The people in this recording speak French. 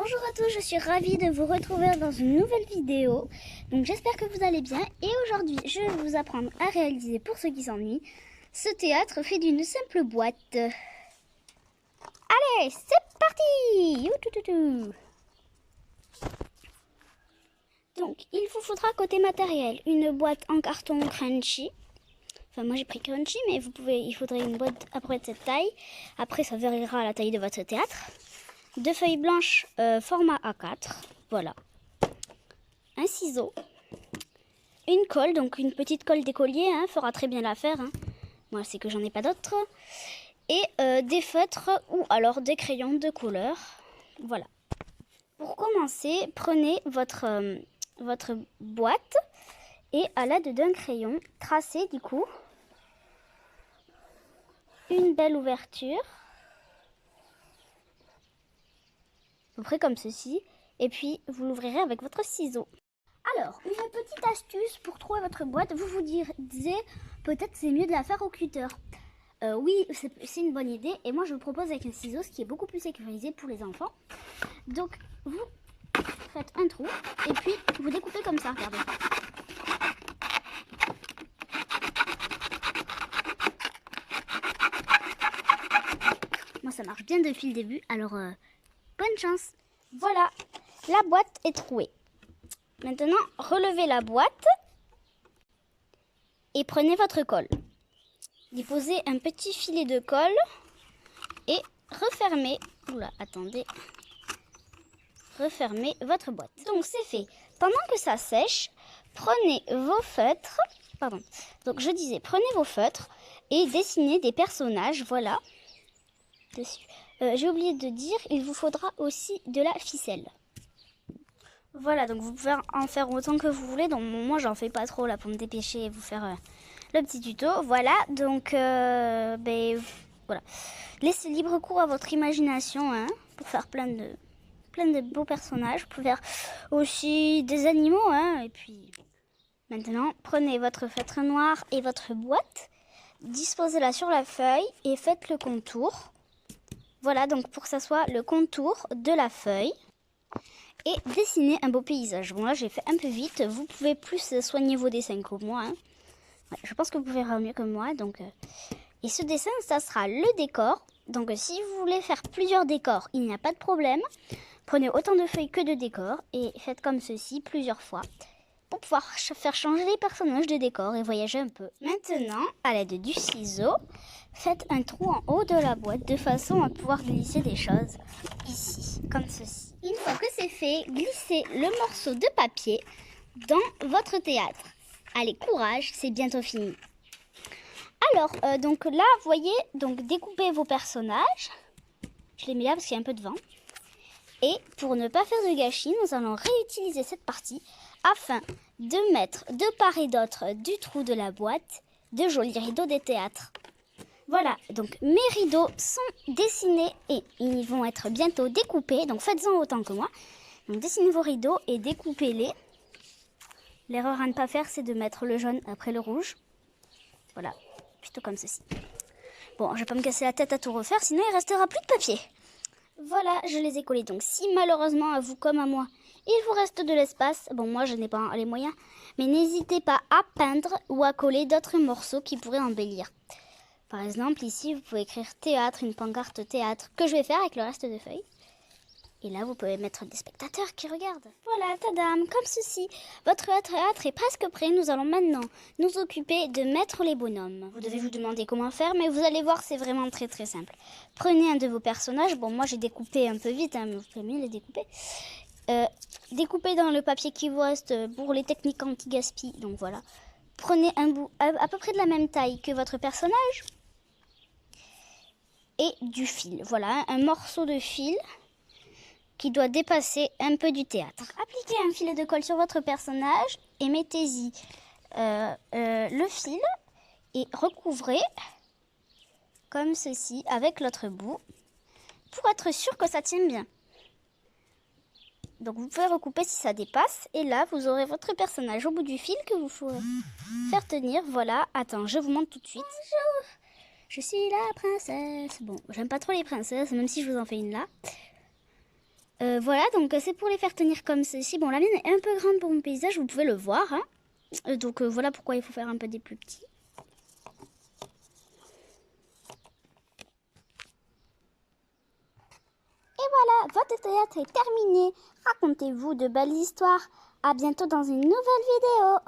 Bonjour à tous, je suis ravie de vous retrouver dans une nouvelle vidéo. Donc j'espère que vous allez bien et aujourd'hui je vais vous apprendre à réaliser, pour ceux qui s'ennuient, ce théâtre fait d'une simple boîte. Allez, c'est parti! Youtoutou. Donc il vous faudra côté matériel une boîte en carton crunchy. Enfin moi j'ai pris crunchy mais il faudrait une boîte à peu près de cette taille. Après ça variera à la taille de votre théâtre. 2 feuilles blanches format A4, voilà. Un ciseau. Une colle, donc une petite colle d'écolier, hein, fera très bien l'affaire. Hein. Moi c'est que j'en ai pas d'autres. Et des feutres ou alors des crayons de couleur. Voilà. Pour commencer, prenez votre boîte et à l'aide d'un crayon, tracez du coup une belle ouverture. À peu près comme ceci, et puis vous l'ouvrirez avec votre ciseau. Alors, une petite astuce pour trouver votre boîte, vous vous disiez peut-être c'est mieux de la faire au cutter. Oui, c'est une bonne idée, et moi je vous propose avec un ciseau, ce qui est beaucoup plus sécurisé pour les enfants. Donc, vous faites un trou, et puis vous découpez comme ça, regardez. Moi ça marche bien depuis le début, alors bonne chance. Voilà, la boîte est trouée. Maintenant, relevez la boîte et prenez votre colle. Déposez un petit filet de colle et refermez. Oula, attendez. Refermez votre boîte. Donc c'est fait. Pendant que ça sèche, prenez vos feutres. Pardon. Donc je disais, prenez vos feutres et dessinez des personnages. Voilà. Dessus. J'ai oublié de dire, il vous faudra aussi de la ficelle. Voilà, donc vous pouvez en faire autant que vous voulez. Donc moi, j'en fais pas trop là pour me dépêcher et vous faire le petit tuto. Voilà, donc voilà. Laissez libre cours à votre imagination hein, pour faire plein de beaux personnages. Vous pouvez faire aussi des animaux. Hein, et puis maintenant, prenez votre feutre noir et votre boîte. Disposez-la sur la feuille et faites le contour. Voilà, donc pour que ça soit le contour de la feuille. Et dessinez un beau paysage. Bon là j'ai fait un peu vite. Vous pouvez plus soigner vos dessins que moi. Hein. Ouais, je pense que vous pouvez faire mieux que moi. Donc, Et ce dessin, ça sera le décor. Donc si vous voulez faire plusieurs décors, il n'y a pas de problème. Prenez autant de feuilles que de décors. Et faites comme ceci plusieurs fois. Pour pouvoir faire changer les personnages de décor et voyager un peu. Maintenant, à l'aide du ciseau, faites un trou en haut de la boîte de façon à pouvoir glisser des choses ici, comme ceci. Une fois que c'est fait, glissez le morceau de papier dans votre théâtre. Allez, courage, c'est bientôt fini. Alors, donc là, vous voyez, donc découpez vos personnages. Je les mets là parce qu'il y a un peu de vent. Et pour ne pas faire de gâchis, nous allons réutiliser cette partie afin de mettre de part et d'autre du trou de la boîte de jolis rideaux des théâtres. Voilà, donc mes rideaux sont dessinés et ils vont être bientôt découpés, donc faites-en autant que moi. Donc dessinez vos rideaux et découpez-les. L'erreur à ne pas faire, c'est de mettre le jaune après le rouge. Voilà, plutôt comme ceci. Bon, je vais pas me casser la tête à tout refaire, sinon il restera plus de papier. Voilà, je les ai collés. Donc si malheureusement, à vous comme à moi, il vous reste de l'espace, bon moi je n'ai pas les moyens, mais n'hésitez pas à peindre ou à coller d'autres morceaux qui pourraient embellir. Par exemple, ici, vous pouvez écrire théâtre, une pancarte théâtre, que je vais faire avec le reste de feuilles. Et là, vous pouvez mettre des spectateurs qui regardent. Voilà, tadam, comme ceci. Votre théâtre est presque prêt. Nous allons maintenant nous occuper de mettre les bonhommes. Vous devez vous demander comment faire, mais vous allez voir, c'est vraiment très très simple. Prenez un de vos personnages. Bon, moi j'ai découpé un peu vite, hein, mais vous pouvez mieux les découper. Découpez dans le papier qui vous reste pour les techniques anti-gaspi. Donc voilà. Prenez un bout à peu près de la même taille que votre personnage. Et du fil. Voilà, un morceau de fil qui doit dépasser un peu du théâtre. Donc, appliquez un filet de colle sur votre personnage et mettez-y le fil et recouvrez comme ceci avec l'autre bout pour être sûr que ça tienne bien. Donc vous pouvez recouper si ça dépasse et là vous aurez votre personnage au bout du fil que vous pourrez faire tenir. Voilà, attends, je vous montre tout de suite. Bonjour, je suis la princesse. Bon, j'aime pas trop les princesses, même si je vous en fais une là. Voilà, donc c'est pour les faire tenir comme ceci. Bon, la mienne est un peu grande pour mon paysage, vous pouvez le voir. Hein. Donc voilà pourquoi il faut faire un peu des plus petits. Et voilà, votre théâtre est terminé. Racontez-vous de belles histoires. À bientôt dans une nouvelle vidéo.